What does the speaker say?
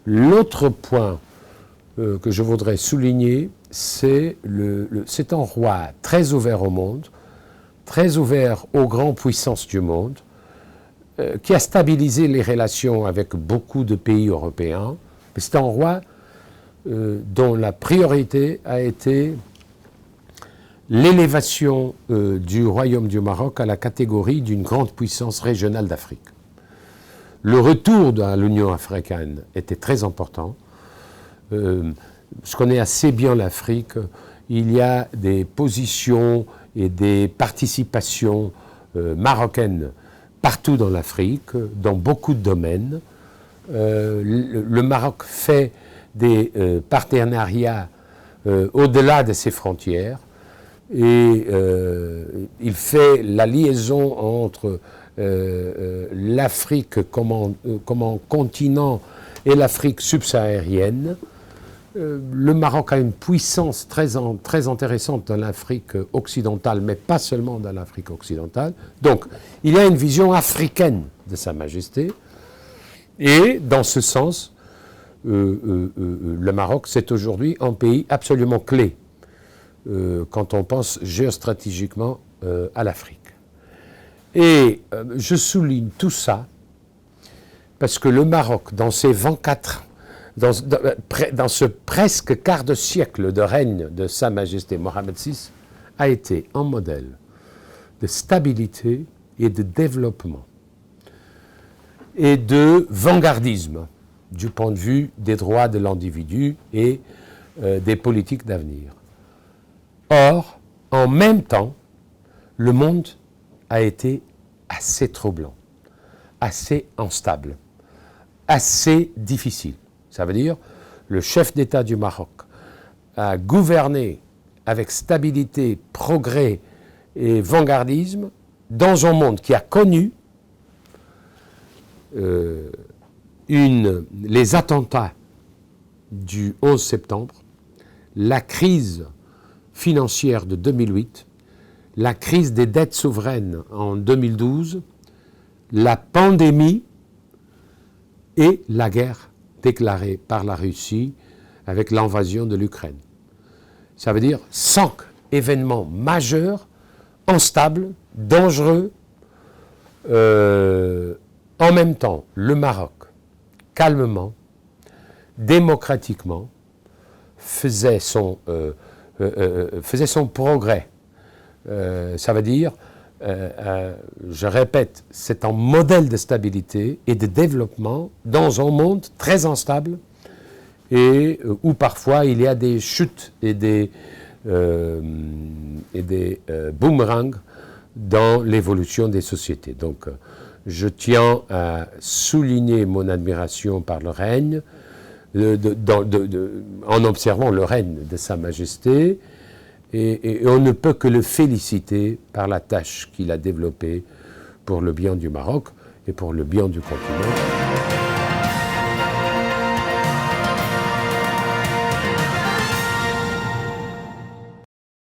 L'autre point que je voudrais souligner, c'est c'est un roi très ouvert au monde, très ouvert aux grandes puissances du monde, qui a stabilisé les relations avec beaucoup de pays européens. Mais c'est un roi dont la priorité a été l'élévation du royaume du Maroc à la catégorie d'une grande puissance régionale d'Afrique. Le retour à l'Union africaine était très important. Je connais assez bien l'Afrique. Il y a des positions et des participations marocaines partout dans l'Afrique, dans beaucoup de domaines. Le Maroc fait des partenariats au-delà de ses frontières et il fait la liaison entre l'Afrique comme un continent et l'Afrique subsaharienne. Le Maroc a une puissance très intéressante dans l'Afrique occidentale, mais pas seulement dans l'Afrique occidentale. Donc, il y a une vision africaine de Sa Majesté. Et dans ce sens, le Maroc, c'est aujourd'hui un pays absolument clé quand on pense géostratégiquement à l'Afrique. Et je souligne tout ça parce que le Maroc, dans ses 24 ans, dans ce presque quart de siècle de règne de Sa Majesté Mohammed VI, a été un modèle de stabilité et de développement et de vanguardisme du point de vue des droits de l'individu et des politiques d'avenir. Or, en même temps, le monde a été assez troublant, assez instable, assez difficile. Ça veut dire le chef d'État du Maroc a gouverné avec stabilité, progrès et vanguardisme dans un monde qui a connu les attentats du 11 septembre, la crise financière de 2008, la crise des dettes souveraines en 2012, la pandémie et la guerre déclarée par la Russie avec l'invasion de l'Ukraine. Ça veut dire 5 événements majeurs, instables, dangereux. En même temps, le Maroc, calmement, démocratiquement, faisait son progrès. Ça veut dire, je répète, c'est un modèle de stabilité et de développement dans un monde très instable et où parfois il y a des chutes et des boomerangs dans l'évolution des sociétés. Donc, je tiens à souligner mon admiration par le règne, en observant le règne de Sa Majesté, et on ne peut que le féliciter par la tâche qu'il a développée pour le bien du Maroc et pour le bien du continent.